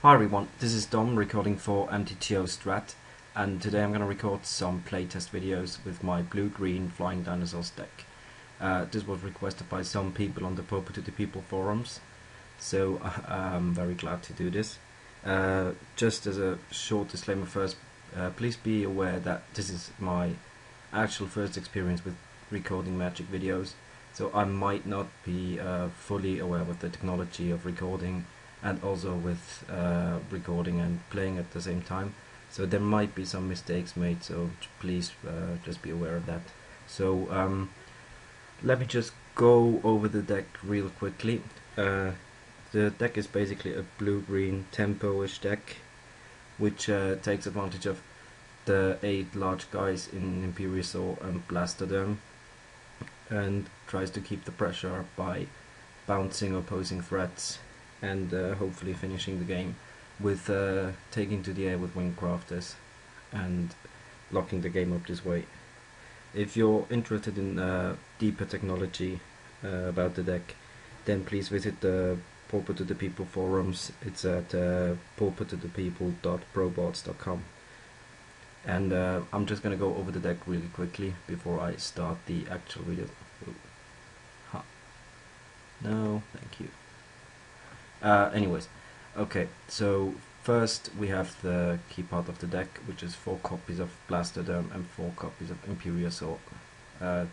Hi everyone, this is Dom recording for MagicGatheringStrat, and today I'm going to record some playtest videos with my blue-green flying dinosaurs deck. This was requested by some people on the Pauper to the People forums, so I'm very glad to do this. Just as a short disclaimer first, please be aware that this is my actual first experience with recording Magic videos, so I might not be fully aware with the technology of recording and also with recording and playing at the same time, so there might be some mistakes made, so please just be aware of that. So let me just go over the deck real quickly. The deck is basically a blue-green tempo-ish deck, which takes advantage of the 8 large guys in Imperiosaur and Blastoderm, and tries to keep the pressure up by bouncing opposing threats and hopefully finishing the game with taking to the air with Wingcrafters and locking the game up this way. If you're interested in deeper technology about the deck, then please visit the Pauper to the People forums. It's at paupertothepeople.probots.com. And I'm just gonna go over the deck really quickly before I start the actual video. Huh. No, thank you. Anyways, okay, so first we have the key part of the deck, which is 4 copies of Blastoderm and 4 copies of Imperiosaur.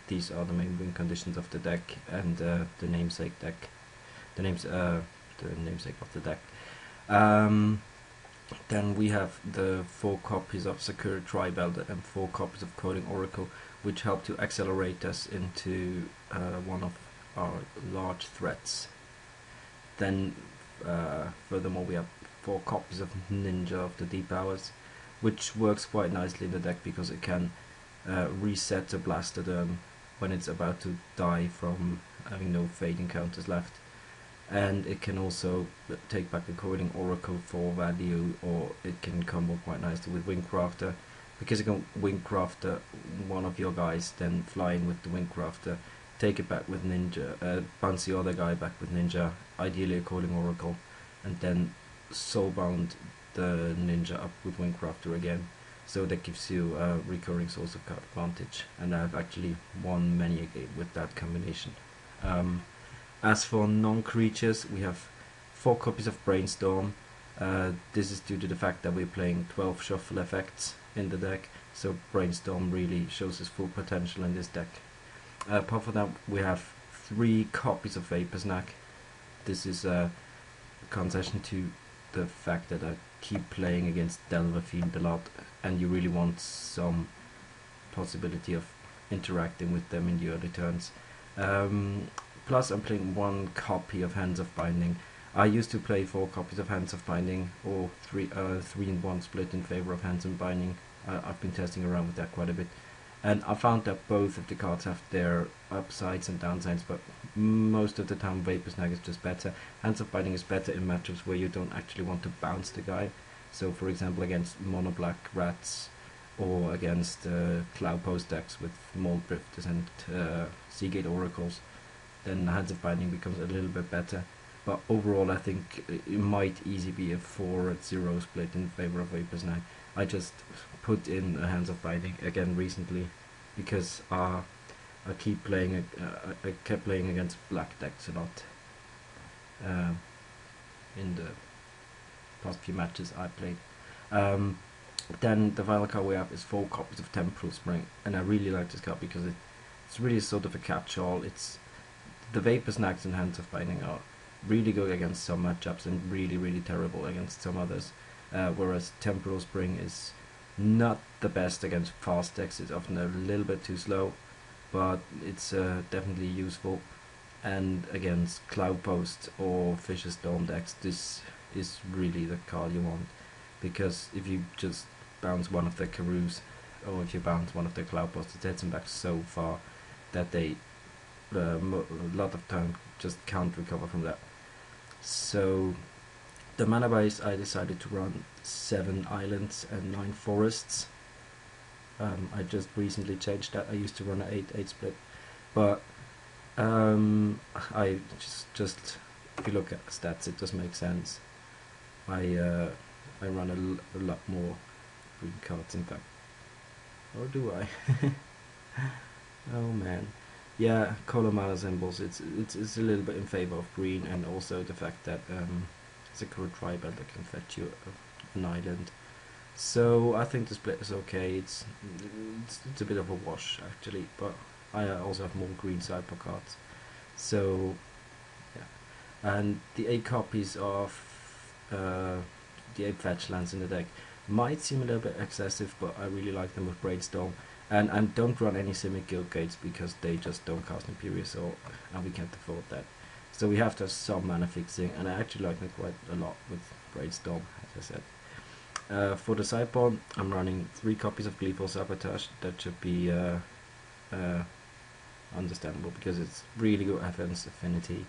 These are the main win conditions of the deck and the namesake deck. The namesake of the deck. Then we have the 4 copies of Sakura Tribelder and 4 copies of Coding Oracle, which help to accelerate us into one of our large threats. Then furthermore we have 4 copies of Ninja of the Deep Hours, which works quite nicely in the deck because it can reset a Blastoderm when it's about to die from having no fate encounters left, and it can also take back the Coding Oracle for value, or it can combo quite nicely with Wingcrafter, because you can Wingcrafter one of your guys, then fly in with the Wingcrafter, take it back with Ninja, bounce the other guy back with Ninja, ideally a Coding Oracle, and then soulbound the Ninja up with Wingcrafter again. So that gives you a recurring source of card advantage, and I've actually won many a game with that combination. As for non-creatures, we have 4 copies of Brainstorm. This is due to the fact that we're playing 12 shuffle effects in the deck, so Brainstorm really shows its full potential in this deck. Apart from that, we have 3 copies of Vapor Snack. This is a concession to the fact that I keep playing against Delver Fiend a lot, and you really want some possibility of interacting with them in the early turns. Plus I'm playing 1 copy of Hands of Binding. I used to play 4 copies of Hands of Binding, or 3 in 1 split in favor of Hands of Binding. I've been testing around with that quite a bit, and I found that both of the cards have their upsides and downsides, but most of the time Vapor Snag is just better. Hands of Binding is better in matchups where you don't actually want to bounce the guy. So for example against mono black rats, or against Cloud Post decks with Mold Drifters and Seagate Oracles, then Hands of Binding becomes a little bit better. But overall I think it might easily be a 4-0 split in favor of Vapor Snag. I just put in a Hands of Binding again recently because I kept playing against black decks a lot in the past few matches I played. Then the final card we have is 4 copies of Temporal Spring, and I really like this card because it's really sort of a catch-all. It's the Vapor Snags and Hands of Binding are really good against some matchups and really terrible against some others. Whereas Temporal Spring is not the best against fast decks. It's often a little bit too slow, but it's definitely useful. And against Cloud Post or Fisher's Dome decks, this is really the card you want, because if you just bounce one of the Karoos, or if you bounce one of the Cloud Posts, it hits them back so far that they a lot of time just can't recover from that. So the mana base, I decided to run 7 islands and 9 forests. I just recently changed that. I used to run an 8-8 split, but I just if you look at the stats, it does make sense. I run a lot more green cards, in fact. Or do I? Oh man. Yeah, color mana symbols, it's a little bit in favor of green, and also the fact that Sakura Tribal that can fetch you an island. So I think the split is okay. It's a bit of a wash actually, but I also have more green sideboard cards. So yeah, and the 8 copies of the 8 fetch lands in the deck might seem a little bit excessive, but I really like them with Brainstorm. And don't run any Simic Guild Gates because they just don't cast Imperious, and we can't afford that. So we have to have some mana fixing, and I actually like them quite a lot with Brainstorm, as I said. For the sideboard, I'm running 3 copies of Gleeful Sabotage. That should be understandable because it's really good offense affinity.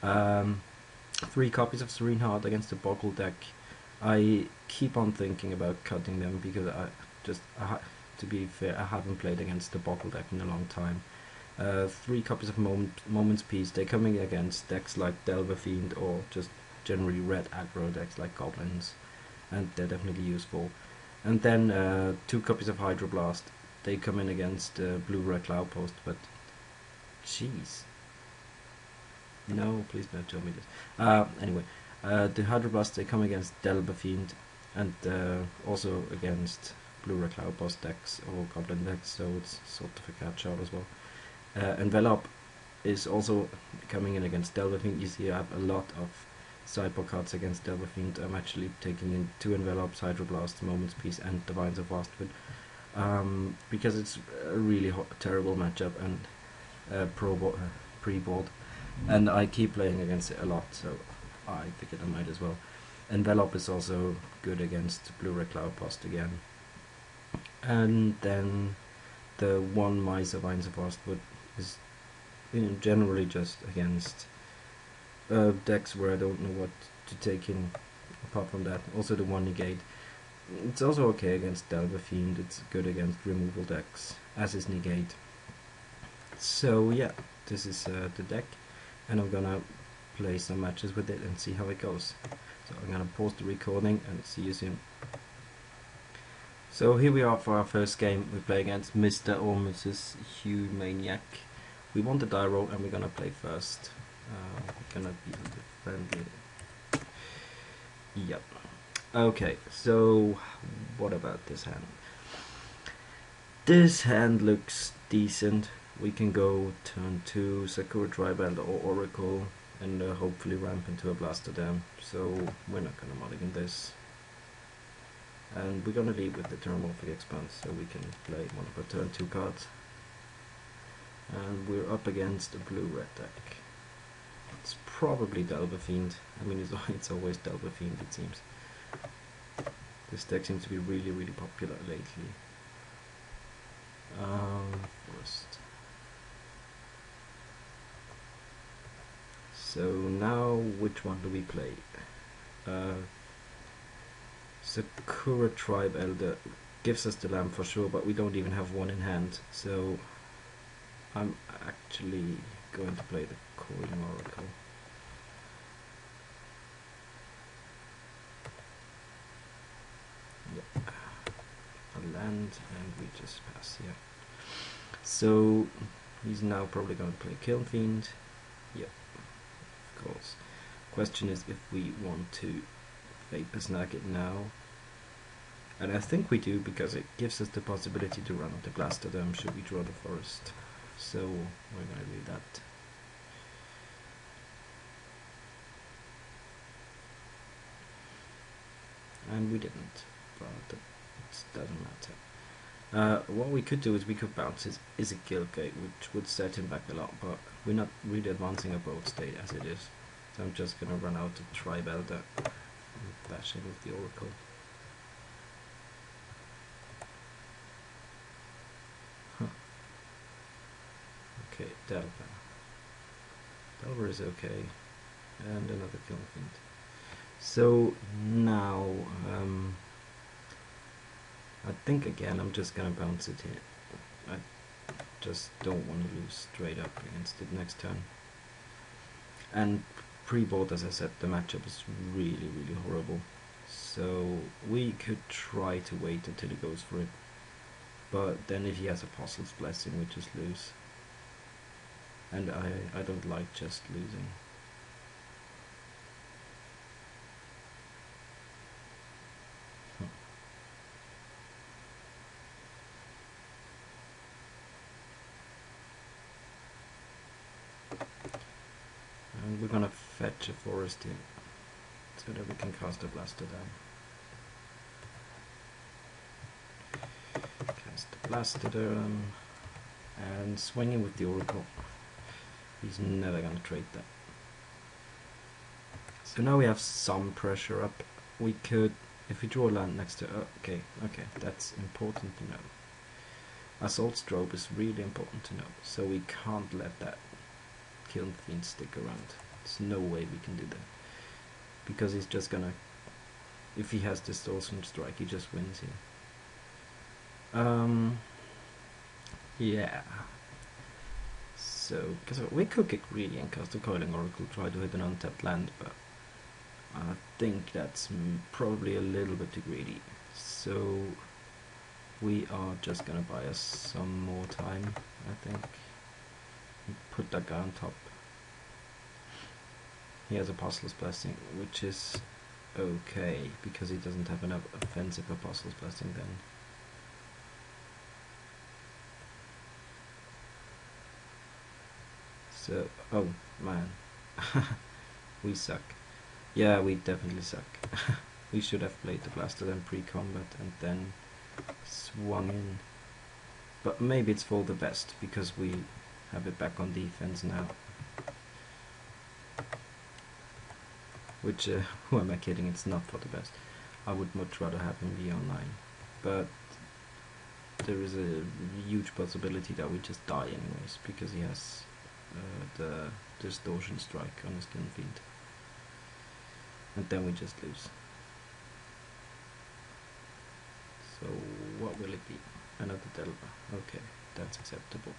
3 copies of Serene Heart against the Boggle deck. I keep on thinking about cutting them because to be fair, I haven't played against the Boggle deck in a long time. 3 copies of Moment's Peace. They're coming against decks like Delver Fiend or just generally red aggro decks like Goblins, and they're definitely useful. And then 2 copies of Hydroblast. They come in against Blue-Red Cloudpost, but jeez. No, please don't tell me this. Anyway, the Hydroblast, they come against Delver Fiend, and also against Blue-Red Cloudpost decks or Goblin decks, so it's sort of a catch-out as well. Envelop is also coming in against Delver Fiend. You see I have a lot of sideboard cards against Delver Fiend. I'm actually taking in 2 Envelopes, Hydroblast, Moment's Peace, and Divines of Vastwood, because it's a really terrible matchup and pre-board, and I keep playing against it a lot, so I figured I might as well. Envelop is also good against Blue-Red Cloudpost again. And then the 1 Miser Vines of Vastwood is generally just against decks where I don't know what to take in apart from that. Also the 1 Negate. It's also okay against Delver Fiend. It's good against removal decks, as is Negate. So yeah, this is the deck, and I'm gonna play some matches with it and see how it goes. So I'm gonna pause the recording and see you soon. So here we are for our first game. We play against Mr. or Mrs. Hugh Maniac. We want the die roll and we're gonna play first. We're gonna be friendly. Yep. Okay, so what about this hand? This hand looks decent. We can go turn 2, Sakura Tribal or Oracle, and hopefully ramp into a Blaster Dam. So we're not gonna mulligan this. And we're gonna lead with the Terramorphic Expanse so we can play one of our turn 2 cards. And we're up against a blue-red deck. It's probably Delver Fiend. I mean, it's always Delver Fiend, it seems. This deck seems to be really, really popular lately. First. So now, which one do we play? Sakura Tribe Elder gives us the lamp for sure, but we don't even have one in hand, so I'm actually going to play the Coiling Oracle. Yep. A land, and we just pass here. So he's now probably going to play Kiln Fiend. Yep, of course. Question is if we want to Vapor Snag it now, and I think we do because it gives us the possibility to run out the Blaster Dam should we draw the forest. So we're going to do that. And we didn't, but it doesn't matter. What we could do is we could bounce is a Guild Gate, which would set him back a lot, but we're not really advancing a board state as it is. So I'm just going to run out the Tribe Elder and bash in with the Oracle. Okay, Delver. Delver is okay. And another Kiln Fiend. So now, I think again I'm just gonna bounce it here. I just don't want to lose straight up against it next turn. And pre-board, as I said, the matchup is really horrible. So we could try to wait until he goes for it. But then if he has Apostle's Blessing, we just lose. And I don't like just losing. And we're gonna fetch a forest here, so that we can cast a blaster down. Cast the blaster down, and swinging with the Oracle. He's never gonna trade that. So now we have some pressure up. We could, if we draw a land next to, okay, that's important to know. Assault Strobe is really important to know, so we can't let that Kiln Fiend stick around. There's no way we can do that, because he's just gonna, if he has Distortion Strike, he just wins here. Yeah. So, because we could get greedy and cast a Coiling Oracle, try to hit an untapped land, but I think that's probably a little bit too greedy. So we are just gonna buy us some more time, I think. Put that guy on top. He has Apostle's Blessing, which is okay, because he doesn't have enough offensive Apostle's Blessing then. So, oh man, we suck. Yeah, we definitely suck. We should have played the blaster then pre-combat and then swung in. But maybe it's for the best, because we have it back on defense now. Which, who am I kidding, it's not for the best. I would much rather have him be online. But there is a huge possibility that we just die anyways, because he has the Distortion Strike on his Kiln Fiend. And then we just lose. So what will it be? Another Delver. Okay, that's acceptable.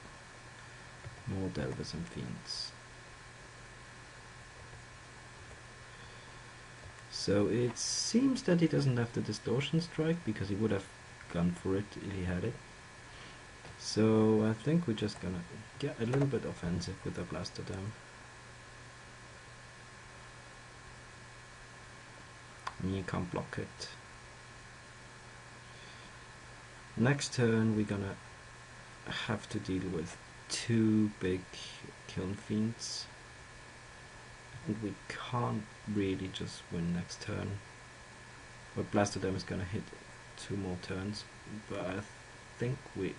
More Delvers and Fiends. So it seems that he doesn't have the Distortion Strike, because he would have gone for it if he had it. So I think we're just gonna get a little bit offensive with the Blaster Dam. And you can't block it. Next turn we're gonna have to deal with two big Kiln Fiends. And we can't really just win next turn. But Blaster Dam is gonna hit 2 more turns. But I think we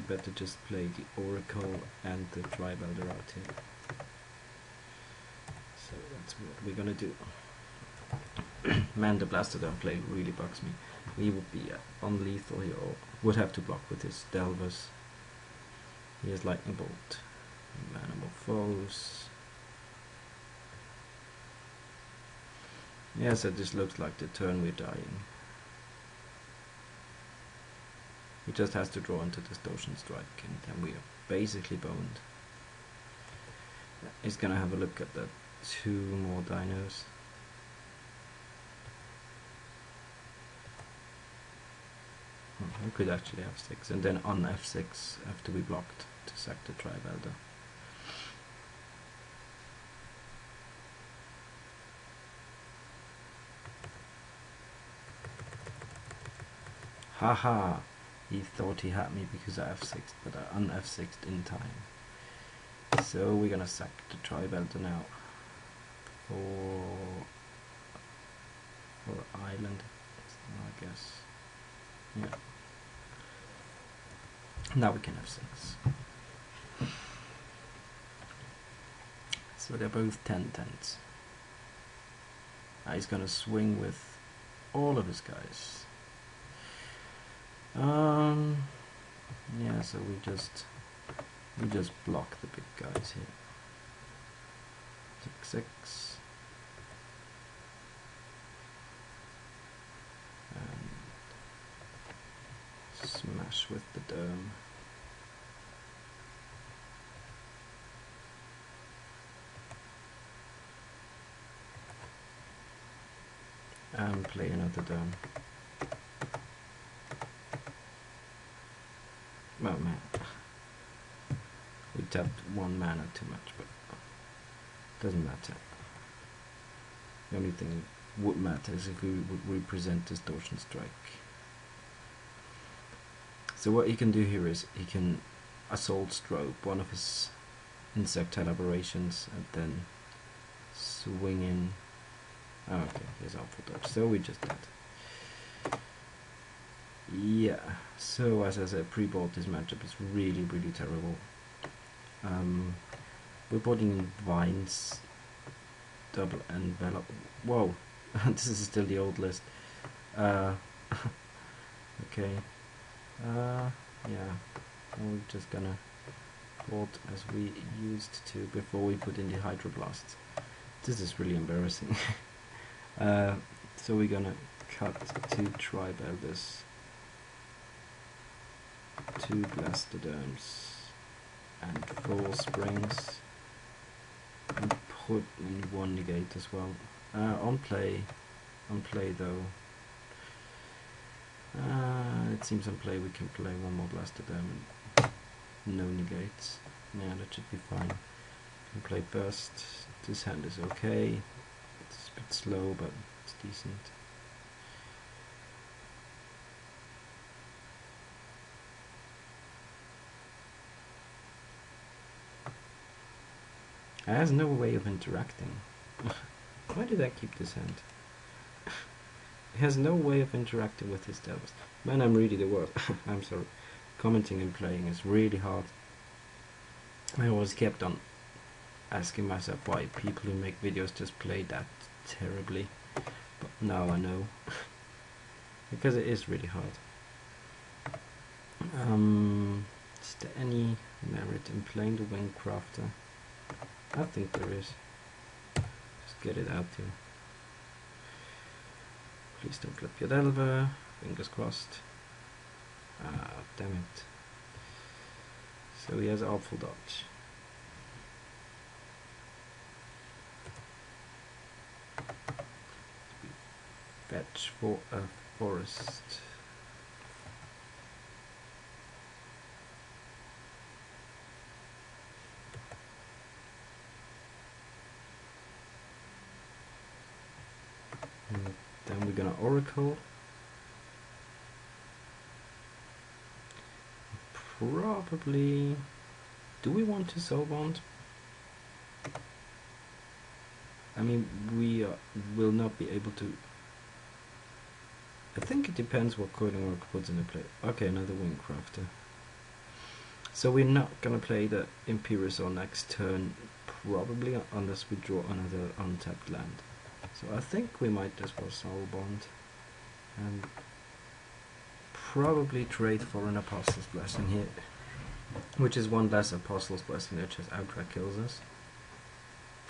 better just play the Oracle and the Tribelder out here. So that's what we're gonna do. Man, the Blaster Dam play really bugs me. He would be unlethal here, or would have to block with his Delvers. He has Lightning Bolt. Manamorphose. Yeah, so this looks like the turn we're dying. He just has to draw into Distortion Strike, and then we are basically boned. He's gonna have a look at the 2 more dinos. We could actually have 6, and then on F6 have to be blocked to sack the Tribelder. Haha! He thought he had me because I F6'd, but I un-F6'd in time. So we're gonna sack the Tribelder now for Island, I guess. Yeah. Now we can F6. So they're both 10/10s. He's gonna swing with all of his guys. Yeah, so we just block the big guys here. Take 6. And smash with the dome. and play another dome. Oh man, we tapped 1 mana too much, but doesn't matter. The only thing would matter is if we would represent Distortion Strike. So what he can do here is he can Assault Strobe, one of his insectile aberrations, and then swing in. Oh, okay, here's Awful Dodge, so we just did. Yeah, so as I said, pre-board this matchup is really, really terrible. We're boarding in Vines, double envelope. Whoa, this is still the old list. Okay. Yeah, we're just gonna board as we used to before we put in the Hydroblasts. This is really embarrassing. So we're gonna cut 2 Tri-Belders, 2 Blastoderms, and 4 Springs, and put in 1 Negate as well. On play though. It seems on play we can play 1 more Blastoderm and no negates. Yeah, that should be fine. Can play first. This hand is okay. It's a bit slow, but it's decent. It has no way of interacting. Why did I keep this hand? It has no way of interacting with his devils. Man, I'm really the worst. I'm sorry. Commenting and playing is really hard. I always kept on asking myself why people who make videos just play that terribly. But now I know. Because it is really hard. Is there any merit in playing the Wingcrafter? I think there is. Just get it out here. Please don't flip your Delver. Fingers crossed. Ah, damn it. So he has Awful Dodge. Fetch for a forest. And then we're gonna Oracle. Probably. Do we want to Soul Bond? I mean, we will not be able to. I think it depends what Coiling Oracle puts into play. Okay, another Wingcrafter. So we're not gonna play the Imperiosaur next turn, probably, unless we draw another untapped land. So I think we might as well Soul Bond and probably trade for an Apostle's Blessing here, which is 1 less Apostle's Blessing that just outright kills us,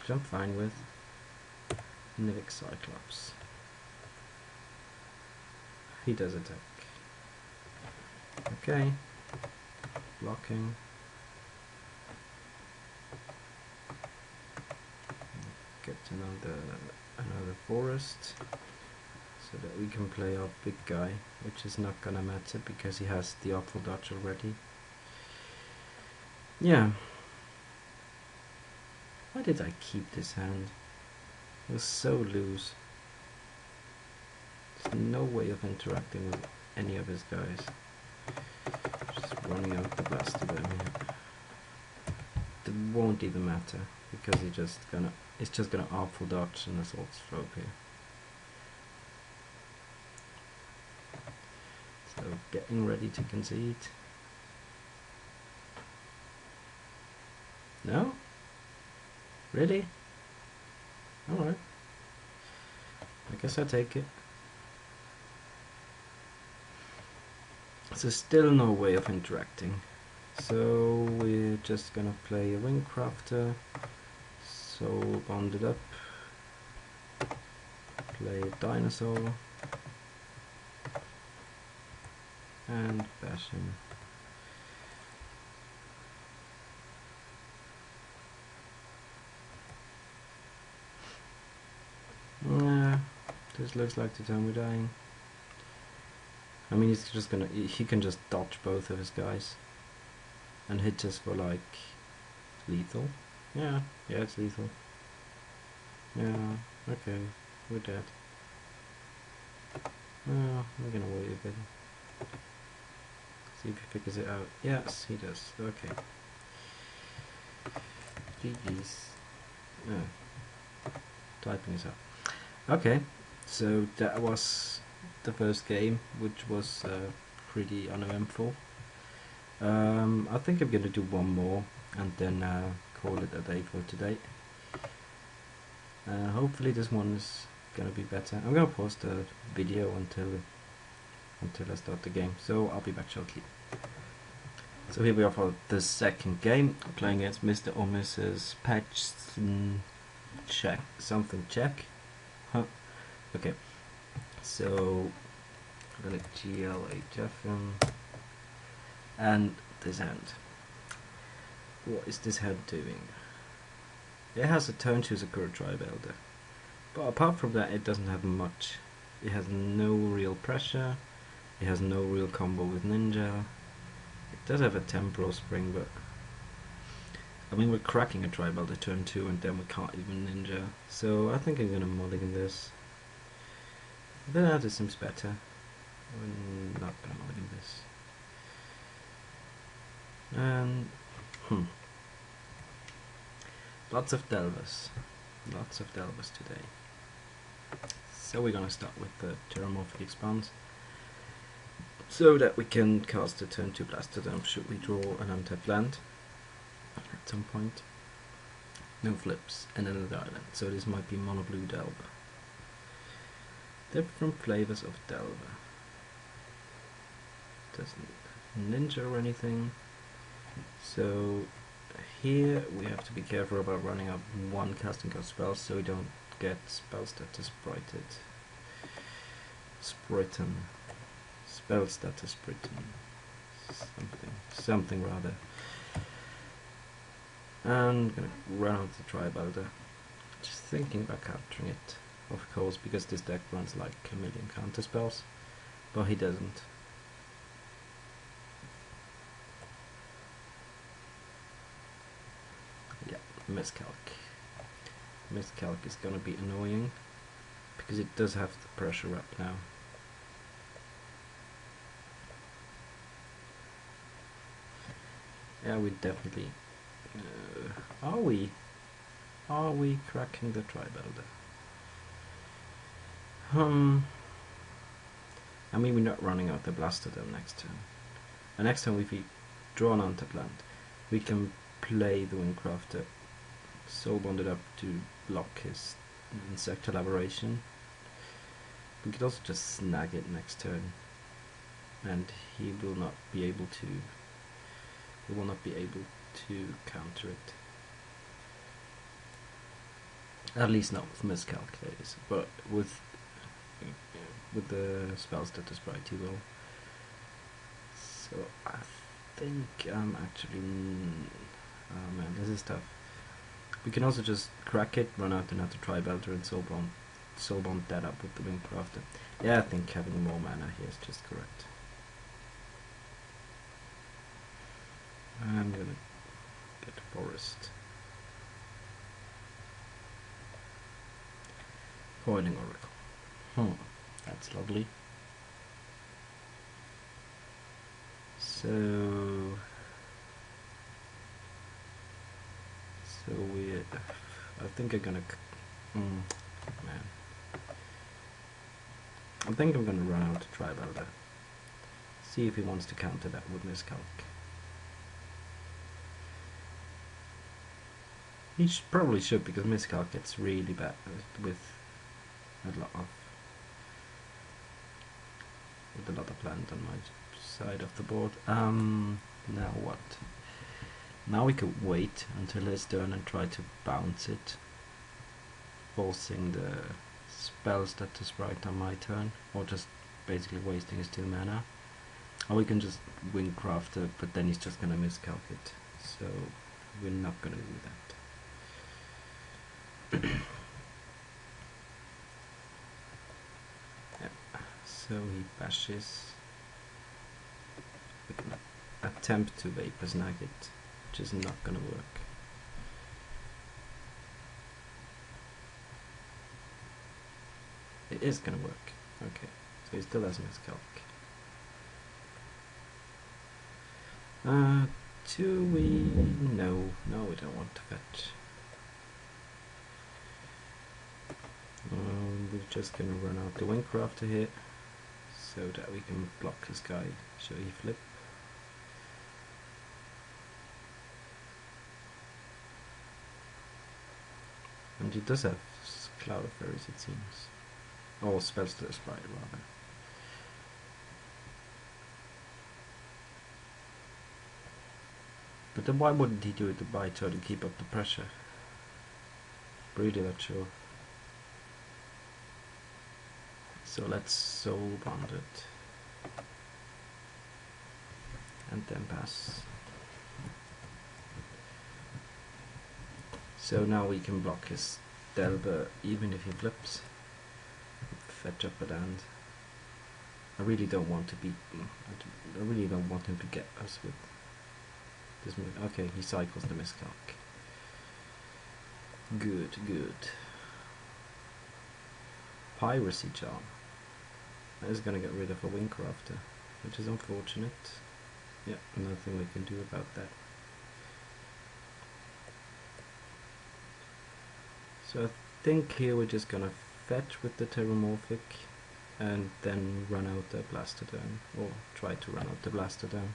which I'm fine with. Nivic Cyclops. He does attack. Okay. Blocking. Get another forest so that we can play our big guy, which is not gonna matter because he has the Awful Dodge already. Yeah. Why did I keep this hand? It was so loose. There's no way of interacting with any of his guys. Just running out the Blastoderm here. It won't even matter because it's just gonna Awful Dodge and Assault Strobe here. So getting ready to concede. No? Really? Alright. I guess I'll take it. So still no way of interacting. So we're just gonna play a Wingcrafter. So bond it up. Play a Dinosaur. And bash him. This looks like the time we're dying. I mean, he's just gonna... He can just dodge both of his guys. And hit us for, like... lethal? Yeah, it's lethal. Yeah, okay, we're dead. We're gonna wait a bit. See if he figures it out. Yes, he does. Okay. GG's. Typing is up. Okay, so that was the first game, which was pretty uneventful. I think I'm gonna do one more and then call it a day for today. Hopefully this one is gonna be better. I'm gonna pause the video until I start the game, so I'll be back shortly. So here we are for the second game, playing against Mr. or Mrs. Check something check. Huh. Okay. So I'm gonna GLHF him and this hand. What is this hand doing? It has a turn to Sakura Tribe Elder, but apart from that it doesn't have much. It has no real pressure, it has no real combo with Ninja. It does have a Temporal Spring, but I mean we're cracking a Tribe Elder turn 2 and then we can't even Ninja, so I think I'm gonna mulligan this. That seems better. I'm not gonna mulligan this. And lots of Delvers today. So we're gonna start with the Terramorphic Expanse, so that we can cast a turn 2 Blastodon should we draw an untapped land at some point. No flips and another island, so this might be mono blue Delver. Different flavors of Delver. Doesn't Ninja or anything. So here we have to be careful about running up one casting cost spells so we don't get spell status Sprighten. Spell status Sprighten. Something rather. And I'm gonna run out the Tribe Elder. Just thinking about countering it, of course, because this deck runs like a million counter spells, but he doesn't. Miscalc. Miscalc is gonna be annoying because it does have the pressure up now. Yeah, we definitely. Are we cracking the Tribe Elder? I mean, we're not running out the Blastodon next turn. And next time, if we draw an untapped land, we can play the Windcrafter Soul Bonded up to block his Insectal Aberration. We could also just snag it next turn, and he will not be able to. We will not be able to counter it. At least not with Miscalc, that is. But with the spell status Bright, he will. So I think I'm actually. Oh man, this is tough. We can also just crack it, run out another Tribe Elder and Soul Bond that up with the Windcrafter. Yeah, I think having more mana here is just correct. I'm gonna get a Forest. Coiling Oracle. That's lovely. So we, I think I'm gonna, man. I think I'm gonna run out to Tribe Elder. See if he wants to counter that with Miscalc. He probably should, because Miscalc gets really bad with a lot of land on my side of the board. Now what? Now we could wait until his turn and try to bounce it, forcing the spell status right on my turn, or just basically wasting his 2 mana. Or we can just Windcraft it, but then he's just gonna Miscalc it. So we're not gonna do that. So he bashes. We can attempt to vapor snag it, which is not gonna work. It is gonna work. Okay, so he still has miscalc. Do we? No, we don't want to fetch. We're just gonna run out the Windcrafter here, so that we can block this guy. Should he flip? And he does have Cloud of Fairies, it seems. Or Spells to the Sprite, rather. But then why wouldn't he do it to Biter to keep up the pressure? Really not sure. So let's Soul Bond it. And then pass. So now we can block his Delver even if he flips. Fetch up a land. I really don't want to beat him. I really don't want him to get us with this move. Okay, he cycles the miscalc. Good. Piracy Charm. That is gonna get rid of a Windcrafter, which is unfortunate. Yeah, nothing we can do about that. So I think here we're just gonna fetch with the Terramorphic and then run out the Blastodon, or try to run out the Blastodon.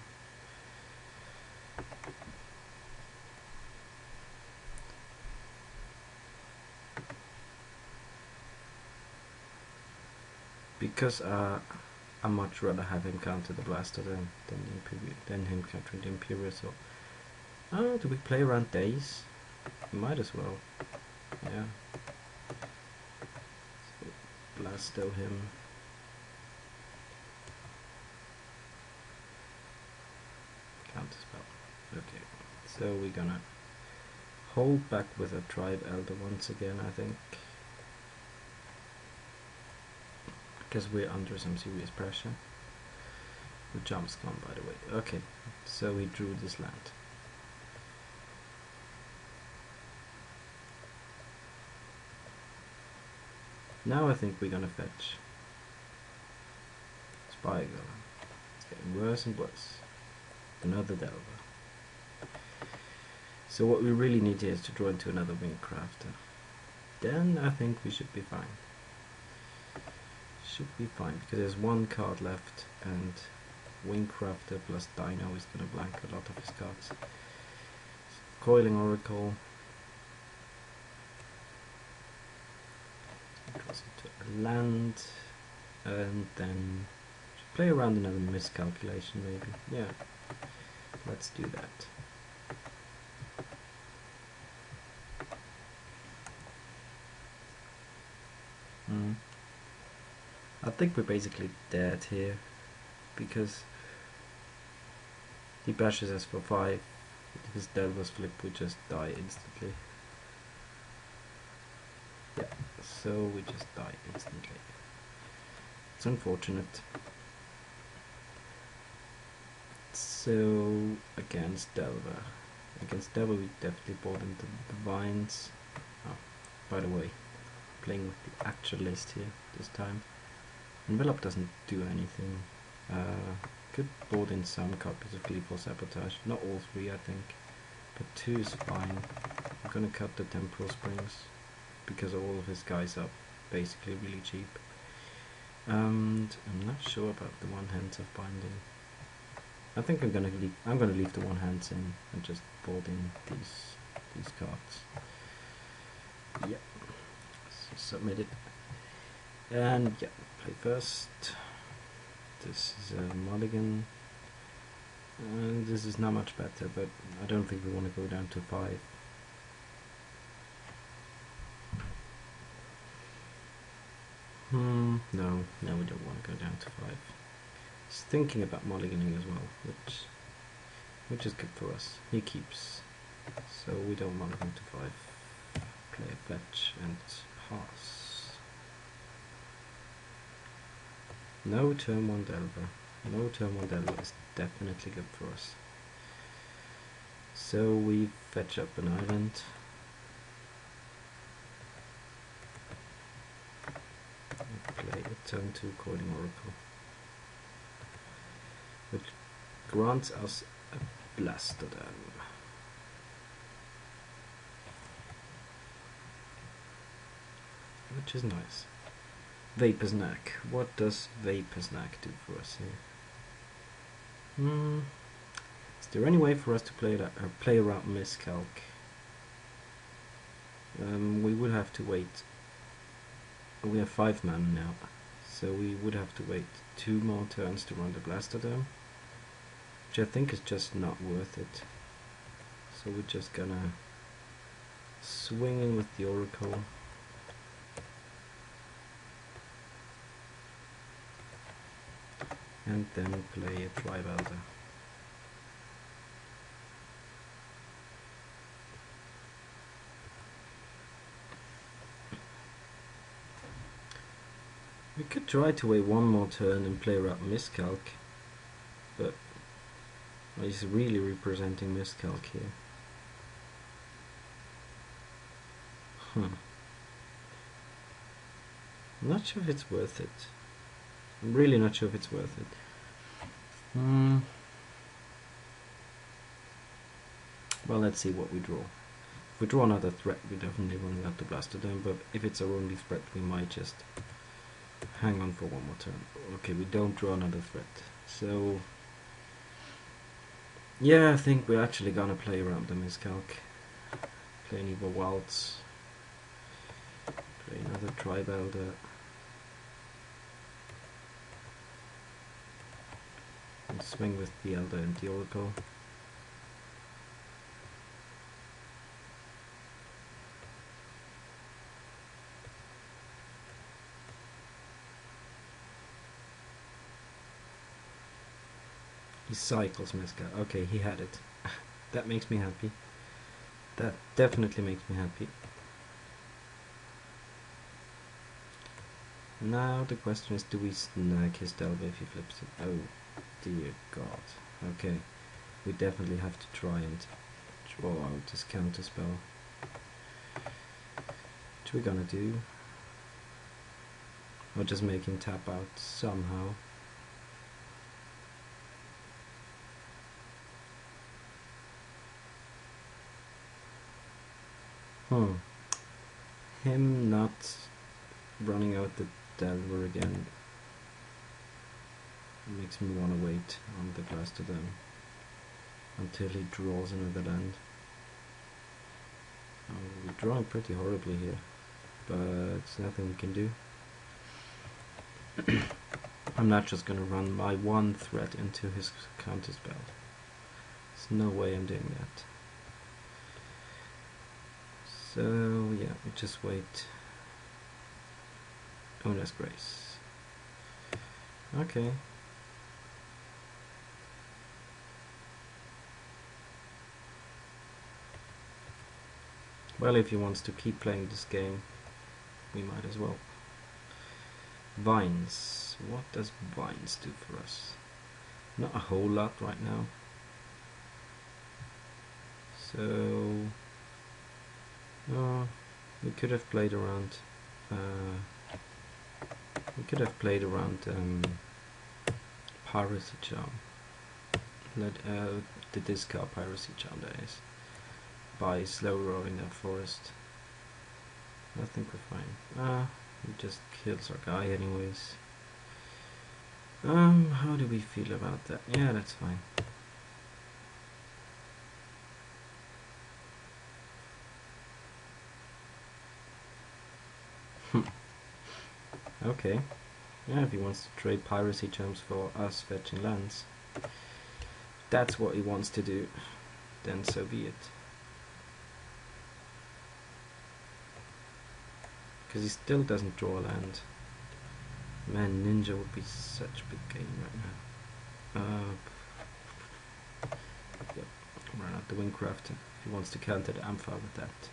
Because I much rather have him counter the Blastodon than him countering the Imperial. So, do we play around days? We might as well. Yeah. So Blasto him. Counterspell. Okay. So we're gonna hold back with a Tribe Elder once again, I think. Because we're under some serious pressure. The jump's gone, by the way. Okay. So we drew this land. Now I think we're gonna fetch Spire Golem. It's getting worse and worse. Another Delver. So what we really need here is to draw into another Windcrafter. Then I think we should be fine. Should be fine because there's one card left and Windcrafter plus Dino is gonna blank a lot of his cards. So, Coiling Oracle. Cross into a land, and then play around another miscalculation maybe. Yeah, let's do that. I think we're basically dead here because he bashes us for 5. If his Delver's flip, we just die instantly. Yeah, so we just die instantly. It's unfortunate. So against Delver. Against Delver we definitely bought into the Vines. Oh, by the way, playing with the actual list here this time. Envelope doesn't do anything. Could board in some copies of Gleeful Sabotage. Not all 3 I think. But 2 is fine. I'm gonna cut the Temporal Springs because all of his guys are basically really cheap. And I'm not sure about the one hands of binding. I think I'm gonna leave the one hands in and just board in these cards. Yep. So submit it. And yeah, play first. This is a mulligan. This is not much better, but I don't think we want to go down to 5. No, we don't want to go down to 5. He's thinking about mulliganing as well, which is good for us. He keeps, so we don't mulligan to 5. Play a fetch and pass. No turn 1 Delver. No turn 1 Delver is definitely good for us. So we fetch up an island. Play a turn 2 Coiling Oracle, which grants us a Blastodon. Which is nice. Vapor Snack. What does Vapor Snack do for us here? Is there any way for us to play around Miscalc? We would have to wait. We have 5 mana now, so we would have to wait 2 more turns to run the Blastodon, which I think is just not worth it. So we're just gonna swing in with the Oracle. And then play a Tribalder. We could try to wait 1 more turn and play around Miscalc, but he's really representing Miscalc here. I'm not sure if it's worth it. I'm really not sure if it's worth it. Well, let's see what we draw. If we draw another threat, we definitely run out the Blastodon, but if it's our only threat, we might just hang on for 1 more turn. Okay, we don't draw another threat. So, yeah, I think we're actually gonna play around the Miscalc. Play an Evo Waltz. Play another Tribalder. And swing with the Elder and the Oracle. He cycles Miscalc. Okay, he had it. That makes me happy. That definitely makes me happy. Now the question is, do we snag his Delver if he flips it? Oh dear God. Okay, we definitely have to try and draw out this counter spell. What are we gonna do? Or just make him tap out somehow. Him not running out the Delver again makes me want to wait on the Blastodon until he draws another land. We're drawing pretty horribly here, but there's nothing we can do. I'm not just gonna run my 1 threat into his counter spell. There's no way I'm doing that. So yeah, we just wait. Owner's Grace. Okay. Well, if he wants to keep playing this game, we might as well. Vines. What does Vines do for us? Not a whole lot right now. So we could have played around. We could have played around Piracy Charm. The discard Piracy Charm, that is, by slow rolling that forest. I think we're fine. He just kills our guy anyways. How do we feel about that? Yeah, that's fine. Okay. Yeah, if he wants to trade Piracy Charms for us fetching lands, that's what he wants to do, then so be it. Because he still doesn't draw a land. Man, Ninja would be such a big game right now. Yep, run out the Windcrafter if he wants to counter the Ampha with that.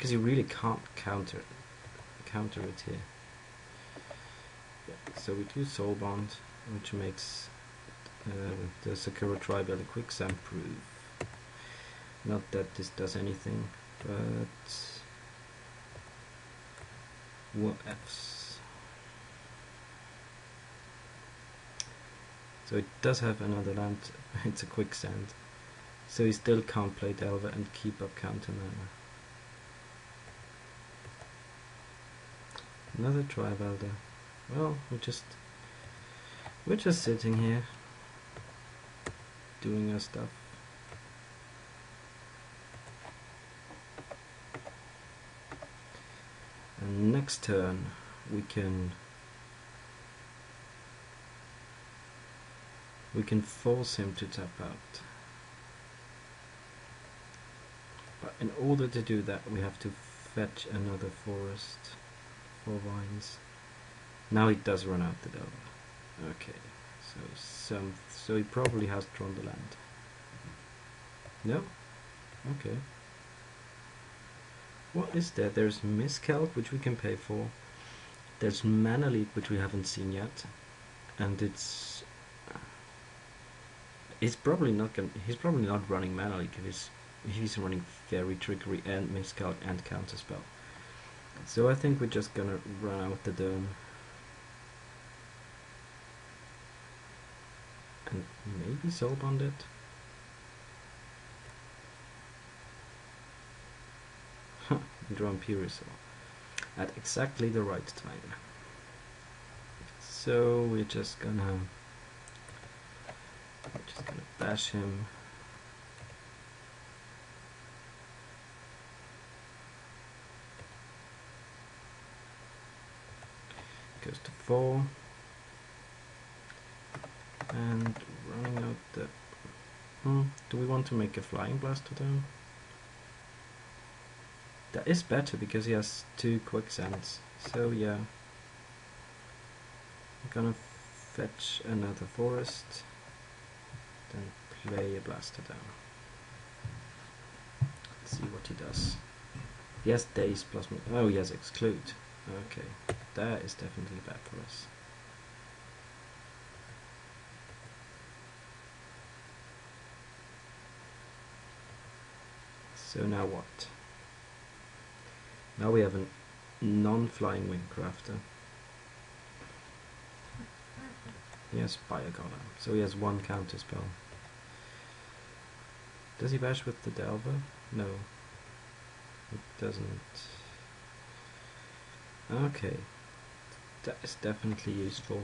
because you really can't counter it here. Yeah, so we do Soul Bond, which makes the Sakura Tribal quicksand proof. Not that this does anything, but what else? So it does have another land. It's a quicksand, so he still can't play Delver and keep up counter mana. Another Tribal there. Well, we're just sitting here doing our stuff. And next turn we can force him to tap out. But in order to do that we have to fetch another forest, 4 vines. Now he does run out the Delver. Okay, so he probably has drawn the land. No? Okay. What is there? There's Miscalc, which we can pay for. There's Mana Leak, which we haven't seen yet, and he's probably not running Mana Leak if he's running Fairy Trickery and Miscalc and Counterspell. So I think we're just gonna run out the Dome. And maybe Soul Bond it. Draw Imperial at exactly the right time. So we're just gonna bash him. Goes to 4. And running out the... do we want to make a Flying Blast to them? That is better because he has 2 Quicksands. So yeah. I'm gonna fetch another forest. Then play a Blaster down. Let's see what he does. He has Daze plus... oh, he has Exclude. Okay. That is definitely bad for us. So now what? Now we have a non-flying Windcrafter. He has Fire Golem, so he has 1 counter spell. Does he bash with the Delver? No. It doesn't. Okay. That is definitely useful.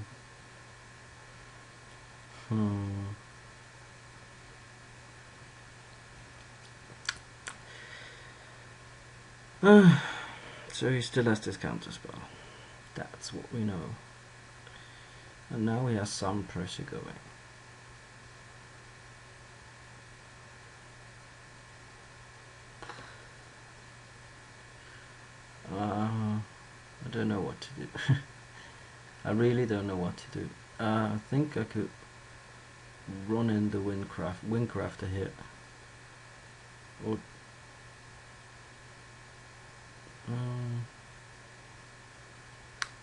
So he still has this counter spell. That's what we know. And now he has some pressure going. I don't know what to do. I really don't know what to do. I think I could run in the Windcrafter here. Or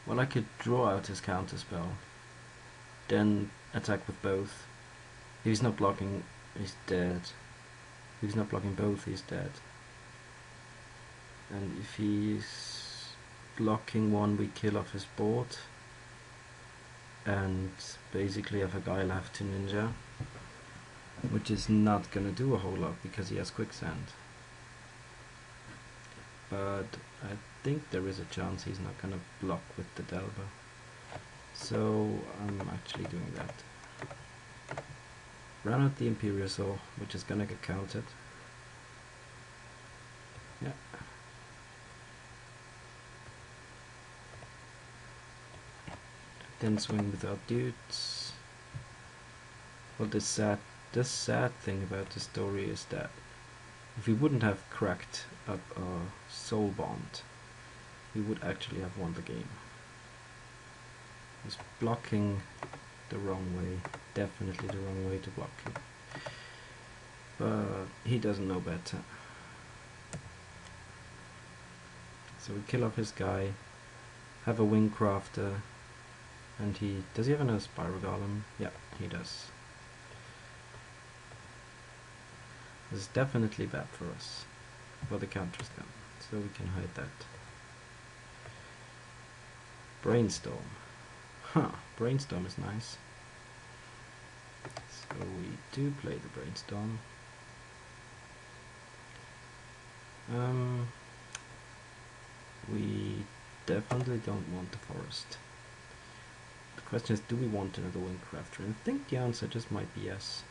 well, I could draw out his counterspell, then attack with both. If he's not blocking, he's dead. If he's not blocking both, he's dead. And if he's blocking one, we kill off his board. And basically have a guy left to ninja, which is not gonna do a whole lot because he has Quicksand. But I think there is a chance he's not gonna block with the Delver. So I'm actually doing that. Run out the Imperial Soul, which is gonna get countered. Yeah. Then swing without dudes. Well, the sad thing about the story is that if we wouldn't have cracked up our Soul Bond, we would actually have won the game. He's blocking the wrong way, definitely the wrong way to block him. But he doesn't know better. So we kill off his guy, have a wing crafter, and does he have another spiral golem? Yeah, he does. This is definitely bad for us, for the counters then, so we can hide that. Brainstorm. Huh, Brainstorm is nice. So we do play the Brainstorm. We definitely don't want the forest. The question is, do we want another Wingcrafter? And I think the answer just might be yes.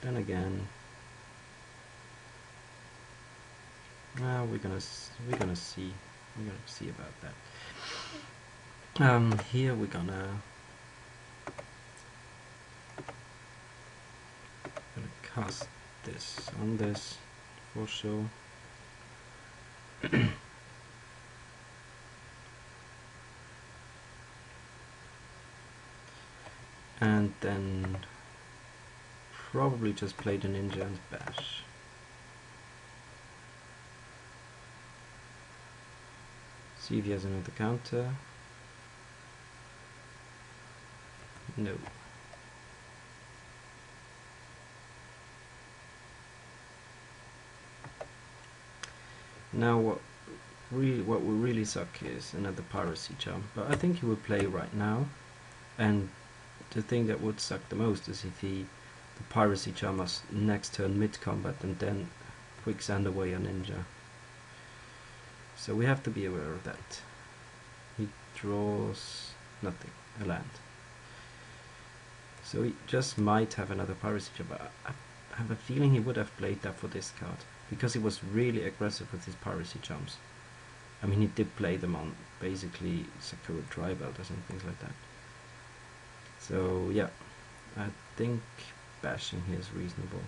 Then again, we're gonna see about that. Here we're gonna cast this on this for sure. And then probably just play the ninja and bash. See if he has another counter. No. Now what will really suck is another piracy charm, but I think he will play right now, and the thing that would suck the most is if the piracy charm was next turn mid combat and then quicksand away a ninja. So we have to be aware of that. He draws nothing, a land. So he just might have another piracy charm, but I have a feeling he would have played that for this card, because he was really aggressive with his piracy charms. I mean, he did play them on basically Sakura Tribalders and things like that. So yeah, I think bashing here is reasonable.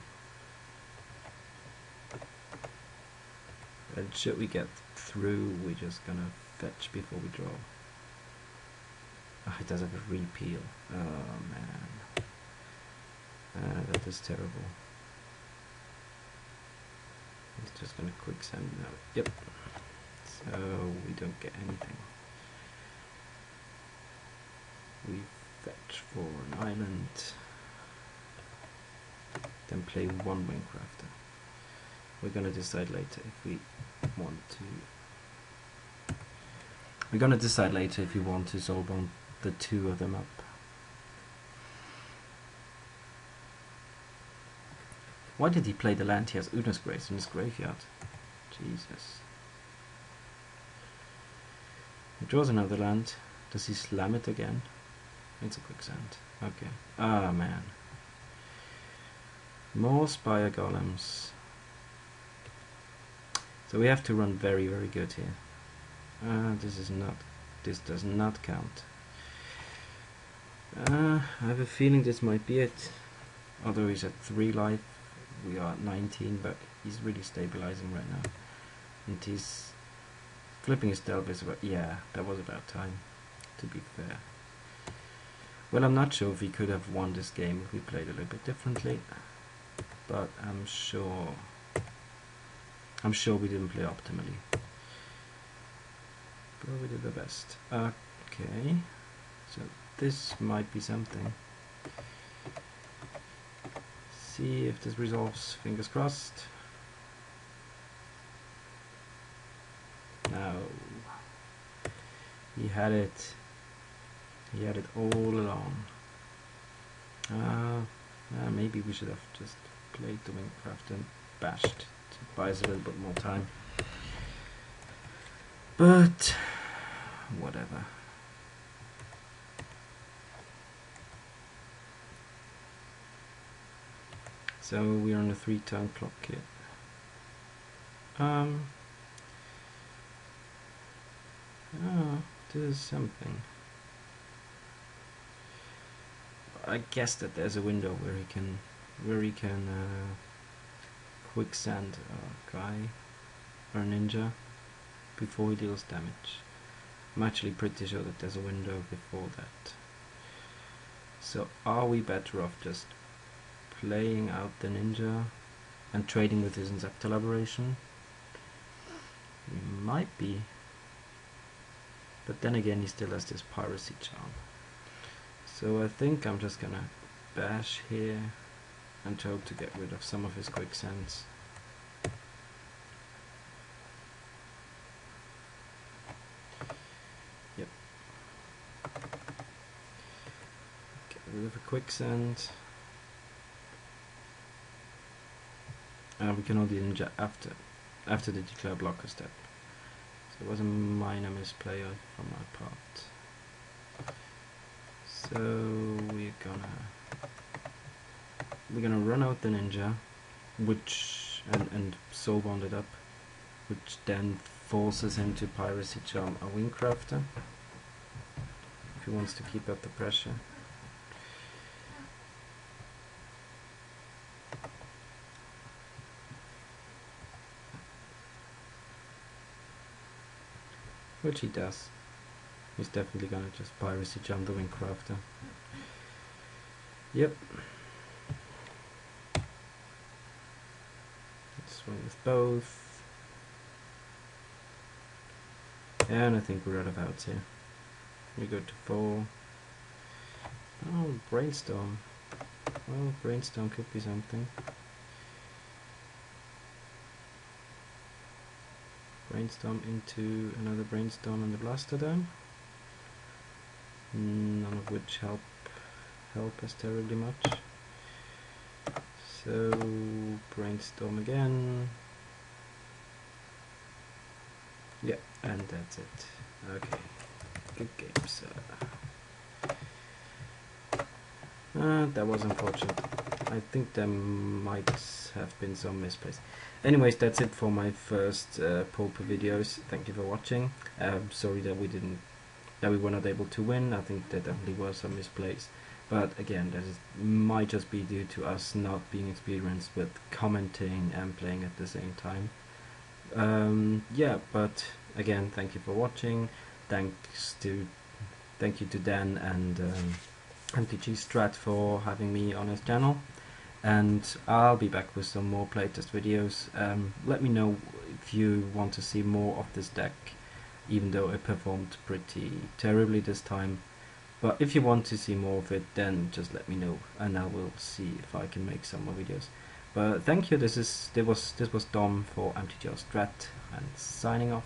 And should we get through, we're just gonna fetch before we draw. Oh, he does have a repeal. Oh man, that is terrible. He's just gonna quicksand now. Yep. So we don't get anything. We fetch for an island, then play one Wingcrafter. We're gonna decide later if we want to. We're gonna decide later if we want to soulbone the two of them up. Why did he play the land? He has Una's Grace in his graveyard. Jesus. He draws another land. Does he slam it again? It's a quicksand. Okay. Ah, man. More Spire Golems. So we have to run very, very good here. This does not count. I have a feeling this might be it. Although he's at 3 life, we are at 19, but he's really stabilizing right now. And he's flipping his Delvis, but yeah, that was about time, to be fair. Well, I'm not sure if we could have won this game if we played a little bit differently, but I'm sure we didn't play optimally. But we did the best. Okay, so this might be something. See if this resolves, fingers crossed. No. He had it all along. Maybe we should have just played the Wingcraft and bashed to buy us a little bit more time. But whatever. So we're on a 3-turn clock here. There's something. I guess that there's a window where he can quicksand a guy or a ninja before he deals damage. I'm actually pretty sure that there's a window before that. So are we better off just playing out the ninja and trading with his Inceptor elaboration? He might be. But then again, he still has this piracy charm. So I think I'm just gonna bash here and hope to get rid of some of his quicksands. Yep. Get rid of a quicksand. We can hold the ninja after the declare blocker step. So it was a minor misplay from my part. So we're gonna run out the ninja, which and soul bond it up, which then forces him to piracy charm a Wingcrafter if he wants to keep up the pressure. Which he does. He's definitely gonna just piracy jump the Wingcrafter. Yep. Let's swing with both. And I think we're out of outs here. We go to 4. Oh, Brainstorm. Well, Brainstorm could be something. Brainstorm into another Brainstorm and the Blaster down. None of which help us terribly much. So Brainstorm again. Yeah, and that's it. Okay, good game, sir. That was unfortunate. I think there might have been some misplays. Anyways, that's it for my first Pauper videos. Thank you for watching. Sorry that we were not able to win. I think there definitely were some misplays. But again, that might just be due to us not being experienced with commenting and playing at the same time. Yeah, but again, thank you for watching. Thank you to Dan and MagicGatheringStrat for having me on his channel. And I'll be back with some more playtest videos. Let me know if you want to see more of this deck, even though it performed pretty terribly this time. But if you want to see more of it, then just let me know, and I will see if I can make some more videos. But thank you. This was Dom for MagicGatheringStrat, and signing off.